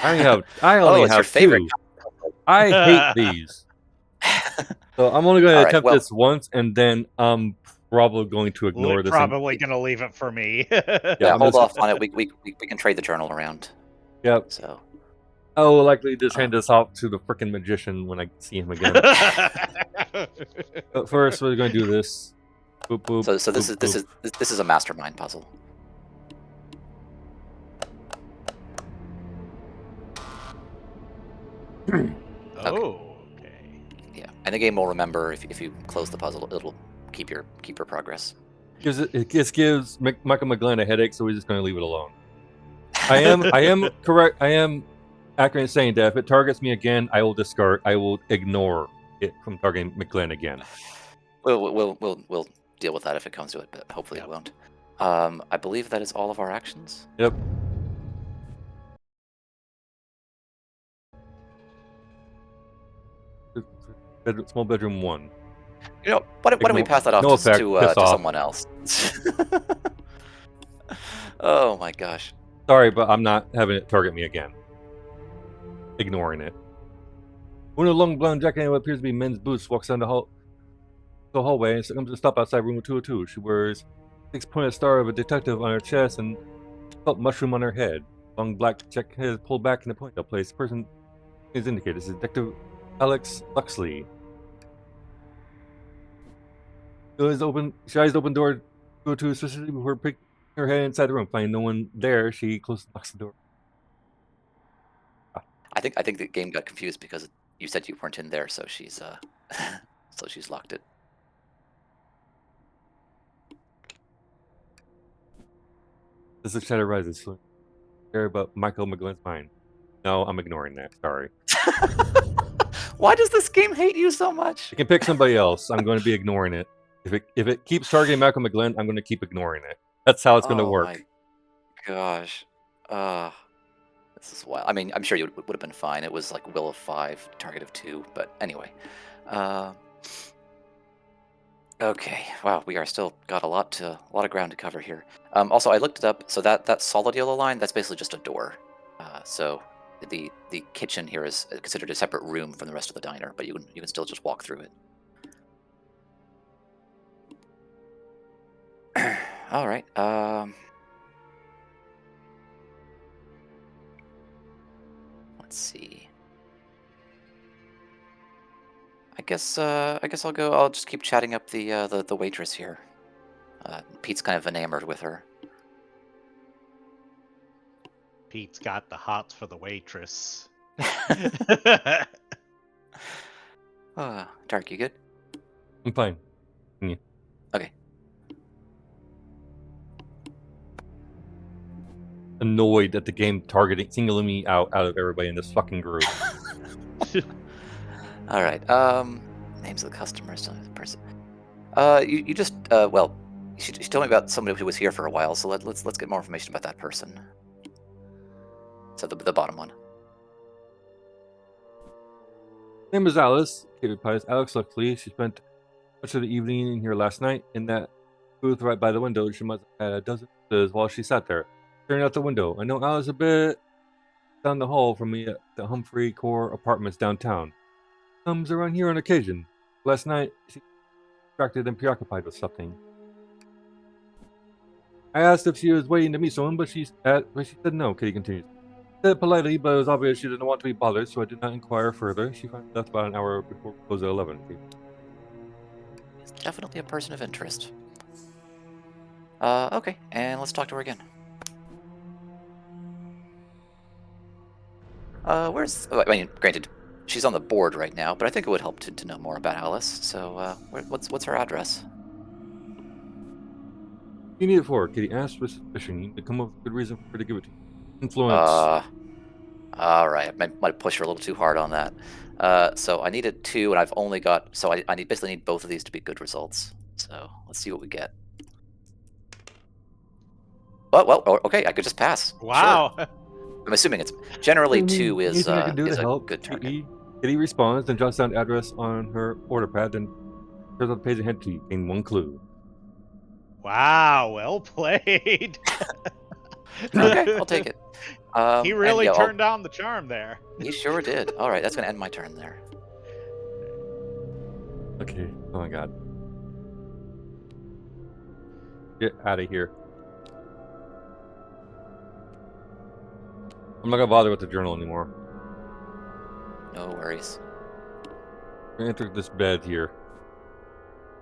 I only it's your have favorite. 2. I hate these. So I'm only going to attempt this once, and then I'm probably going to ignore this. Probably going to leave it for me. Yeah, hold off on it. We can trade the journal around. Yep. So I will likely just hand this off to the frickin' magician when I see him again. But first, we're going to do this. Boop, boop, so this boop, this is a mastermind puzzle. Oh, okay. Yeah, and the game will remember if you close the puzzle, it'll keep your progress. It just gives Michael McGlenn a headache, so we're just going to leave it alone. I am correct. I am accurate in saying that if it targets me again, I will discard. I will ignore it from targeting McGlenn again. We'll deal with that if it comes to it, but hopefully it won't. I believe that is all of our actions. Yep. Small bedroom 1. You know, why don't we pass that off to someone else? Oh my gosh. Sorry, but I'm not having it target me again. Ignoring it. When a long blonde jacket in what appears to be men's boots walks down the hallway and comes to stop outside room 202. She wears a 6-pointed star of a detective on her chest and a felt mushroom on her head. Long black check head is pulled back in the ponytail place. The person is indicated as Detective Alex Luxley. She eyes the open door 202 specifically before picking her head inside the room. Finding no one there, she closes and locks the door. I think the game got confused because you said you weren't in there, so she's so she's locked it. As the shadow rises, care about Michael McGlynn's mind. No, I'm ignoring that. Sorry. Why does this game hate you so much? You can pick somebody else. I'm going to be ignoring it. If it keeps targeting Michael McGlenn, I'm going to keep ignoring it. That's how it's going to work. Oh my gosh. This is wild. I mean, I'm sure you would have been fine. It was like will of 5, target of 2, but anyway. Okay. Wow, we are still got a lot of ground to cover here. Also, I looked it up. So that solid yellow line, that's basically just a door. So the kitchen here is considered a separate room from the rest of the diner, but you can still just walk through it. All right. Let's see. I guess I'll go. I'll just keep chatting up the waitress here. Pete's kind of enamored with her. Pete's got the hots for the waitress. Dark, you good? I'm fine. Yeah. Okay. Annoyed at the game singling me out of everybody in this fucking group. All right. Names of the customers, the person. You just well, she told me about somebody who was here for a while, so let's get more information about that person. So the bottom one. Name is Alice. Kate replies. Alex Luxley. She spent much of the evening in here last night in that booth right by the window. She must have had a dozen while she sat there, staring out the window. I know Alice a bit down the hall from me at the Humphrey Core Apartments downtown. Comes around here on occasion. Last night, she was distracted and preoccupied with something. I asked if she was waiting to meet someone, but she said no. Kitty continues. She said politely, but it was obvious she didn't want to be bothered, so I did not inquire further. She finally left about an hour before close at 11. She's definitely a person of interest. Okay, and let's talk to her again. Where's... I mean, granted, she's on the board right now, but I think it would help to know more about Alice. So, what's her address? You need it for? Kitty asked with suspicion. You need to come up with a good reason for her to give it to you. Influence. All right. I might have pushed her a little too hard on that. So I needed 2, and I've only got... So I basically need both of these to be good results. So let's see what we get. Well, okay. I could just pass. Wow. Sure. I'm assuming it's... Generally, 2 is a good target. Kitty responds and jots down the address on her order pad, and turns out the page ahead to you, gain 1 clue. Wow, well played. Okay, I'll take it. He And, really yeah, turned down the charm there. he sure did. All right, that's going to end my turn there. Okay. Oh my god. Get out of here. I'm not gonna bother with the journal anymore. No worries. I entered this bed here.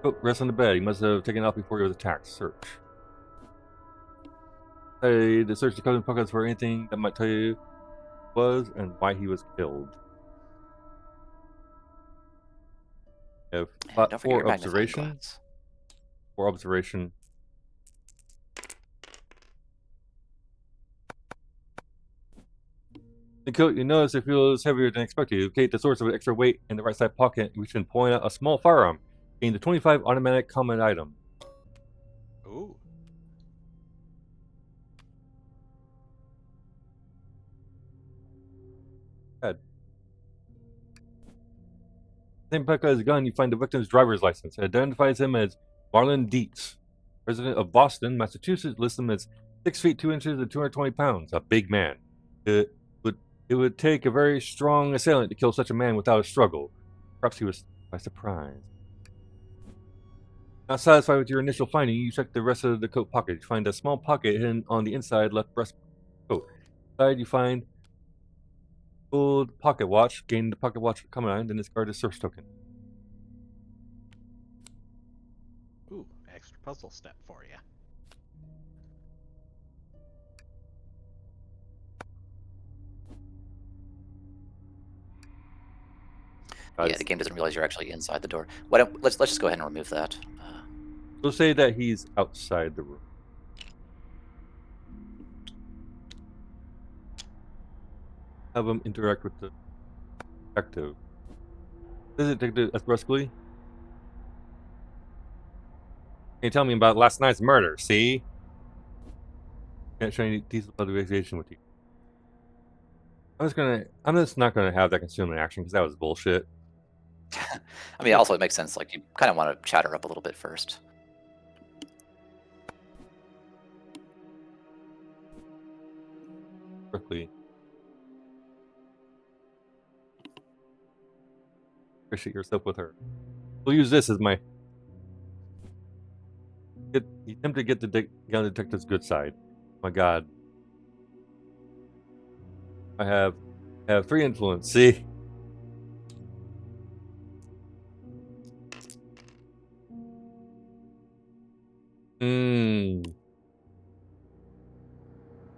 Oh, rest on the bed. He must have taken it off before he was attacked. Search. Hey, to search the coat and pockets for anything that might tell you who was and why he was killed. We have And don't forget your 4 magnifying observation. glass. 4 observation. The coat, you notice it feels heavier than expected. You locate the source of an extra weight in the right side pocket, which can point out a small firearm. Gain the 25 automatic combat item. Ooh. Head. Same pack as a gun, you find the victim's driver's license. It identifies him as Marlon Dietz, resident of Boston, Massachusetts. Lists him as 6 feet 2 inches and 220 pounds. A big man. It would take a very strong assailant to kill such a man without a struggle. Perhaps he was by surprise. Not satisfied with your initial finding, you check the rest of the coat pocket. You find a small pocket hidden on the inside left breast coat. Inside, you find gold pocket watch. Gain the pocket watch for common item, then discard the search token. Ooh, extra puzzle step for you. Yeah, the game doesn't realize you're actually inside the door. Why don't let's just go ahead and remove that. We'll say that he's outside the room. Have him interact with the detective. This is Detective Esprescoli. Can you tell me about last night's murder? See? Can't share any details about the investigation with you. I'm just not gonna have that consume an action because that was bullshit. I mean, also it makes sense. Like you kind of want to chatter up a little bit first. Quickly. Appreciate yourself with her. We'll use this as my. Attempt to get the gun detective's good side. My God. I have 3 influence. See.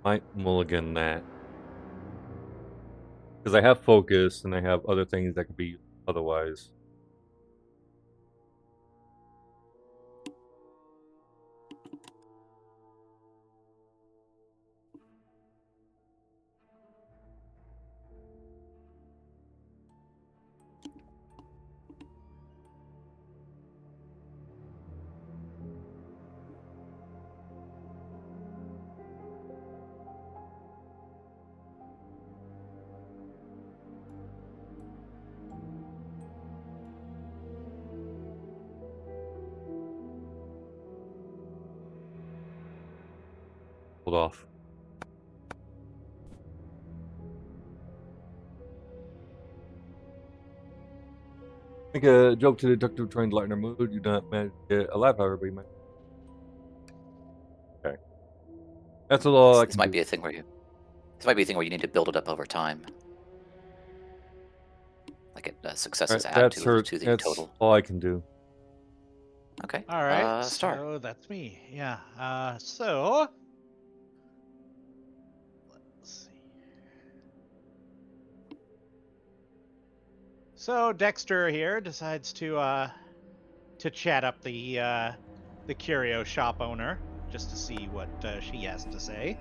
Might mulligan that. Because I have focus and I have other things that could be otherwise. Hold off. Make a joke to the detective trying to lighten her mood. You do not manage to get a laugh out of everybody. Okay. That's all I This can might do. be a thing where you. This might be a thing where you need to build it up over time. Like successes add to the That's total. all I can do. Okay. All right, Star. so that's me. Yeah. So let's see. So Dexter here decides to chat up the curio shop owner just to see what she has to say.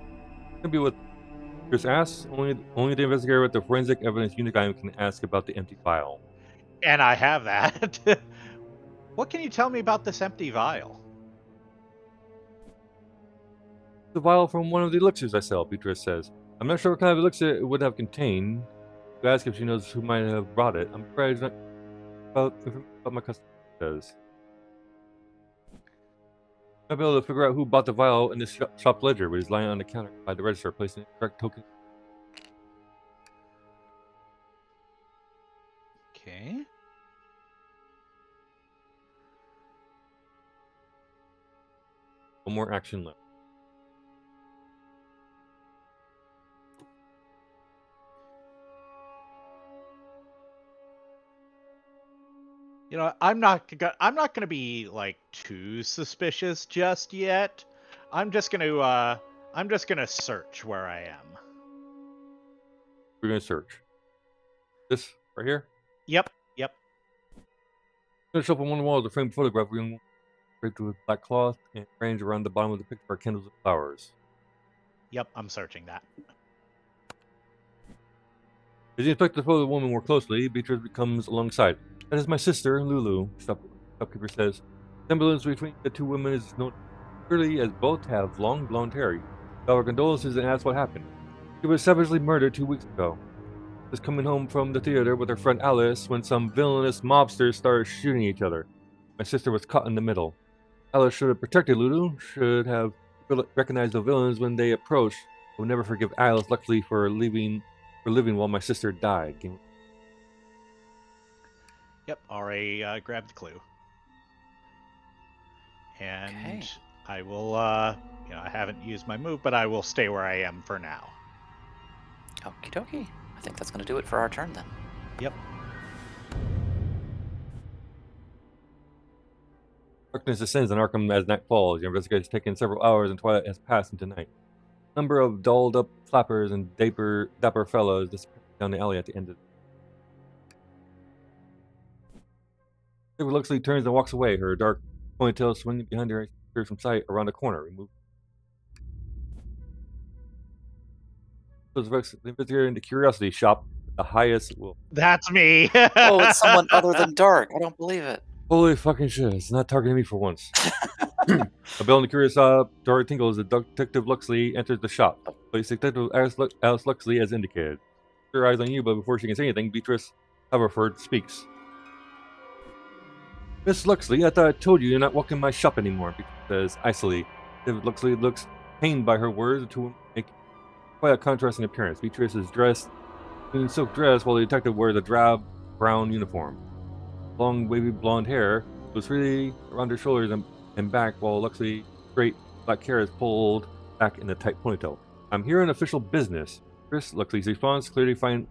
Maybe with Chris asks, only the investigator with the forensic evidence unit item can ask about the empty vial. And I have that. What can you tell me about this empty vial? The vial from one of the elixirs I sell, Beatrice says. I'm not sure what kind of elixir it would have contained. You ask if she knows who might have brought it. I'm afraid it's not about my customer says. I'll be able to figure out who bought the vial in this shop ledger, but he's lying on the counter by the register, placing the correct token One more action left. You know, I'm not gonna be like too suspicious just yet. I'm just gonna search where I am. We're going to search. This right here? Yep. Finish up on one wall is a framed photograph of a young woman draped with black cloth and arranged around the bottom of the picture are candles and flowers. Yep, I'm searching that. As you inspect the photo of the woman more closely, Beatrice becomes alongside. That is my sister, Lulu, shopkeeper says. The semblance between the two women is known clearly as both have long blonde hair. Our condolences and asks what happened. She was savagely murdered 2 weeks ago. Was coming home from the theater with her friend Alice when some villainous mobsters started shooting each other. My sister was caught in the middle. Alice should have protected Lulu, should have recognized the villains when they approached. I will never forgive Alice, luckily for living while my sister died. Yep, already grabbed the clue. And Okay. I will, I haven't used my move, but I will stay where I am for now. Okie dokie. I think that's going to do it for our turn then. Yep. Darkness descends on Arkham as night falls. Your investigation has taken several hours and twilight has passed into night. A number of dolled up flappers and dapper fellows disappear down the alley at the end of it. Reluctantly turns and walks away, her dark ponytail swinging behind her as she appears from sight around the corner. The investigator in the curiosity shop with the highest will. That's me. Oh, it's someone other than Dark. I don't believe it. Holy fucking shit, it's not targeting me for once. A bell in the curious door tinkles as Detective Luxley enters the shop. Police Detective Alice Luxley as indicated. Her eyes on you, but before she can say anything, Beatrice Haverford speaks. Miss Luxley, I thought I told you you're not welcome in my shop anymore, Beatrice says icily. Detective Luxley looks pained by her words to make quite a contrasting appearance. Beatrice is dressed in a silk dress while the detective wears a drab brown uniform. Long wavy blonde hair was freely around her shoulders and back, while Luxley's straight black hair is pulled back in a tight ponytail. I'm here on official business. Chris, Luxley's response clearly find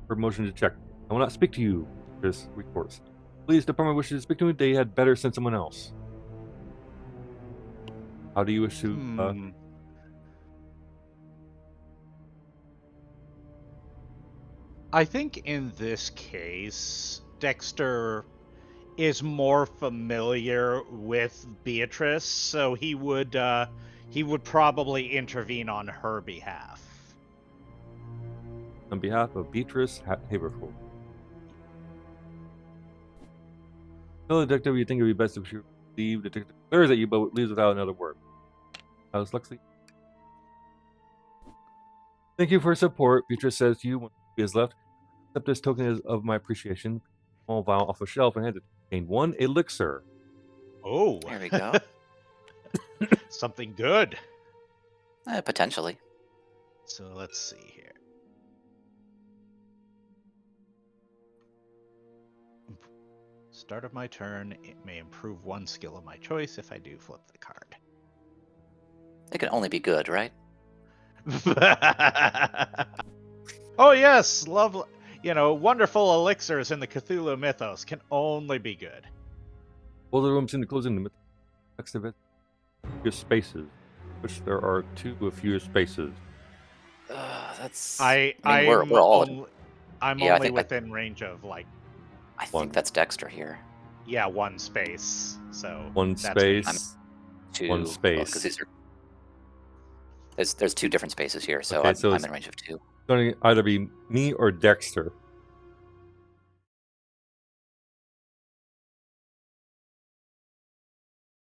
her motion to check. I will not speak to you, Chris reports. Police department wishes to speak to me. They had better send someone else. How do you wish to? I think in this case, Dexter is more familiar with Beatrice, so he would probably intervene on her behalf. On behalf of Beatrice Haverford. No, detective, you think it would be best if you leave. Detective glares at you, but leaves without another word. How's Luxley? Thank you for your support, Beatrice says to you when he is left. Accept this token of my appreciation. Small vial off a shelf and hand it. Contain 1 elixir. Oh, There we go. Something good. Potentially. So let's see here. Start of my turn, it may improve 1 skill of my choice if I do flip the card. It can only be good, right? Oh yes, wonderful elixirs in the Cthulhu mythos can only be good. All the rooms seem to close in the next of it. Few spaces, which there are 2 of fewer spaces. That's. I'm we're all. only within range of I think that's Dexter here. Yeah, 1 space. So 1 space. 2. 1 space. Because these are. There's 2 different spaces here, so Okay, I'm in range of 2. It's going to either be me or Dexter.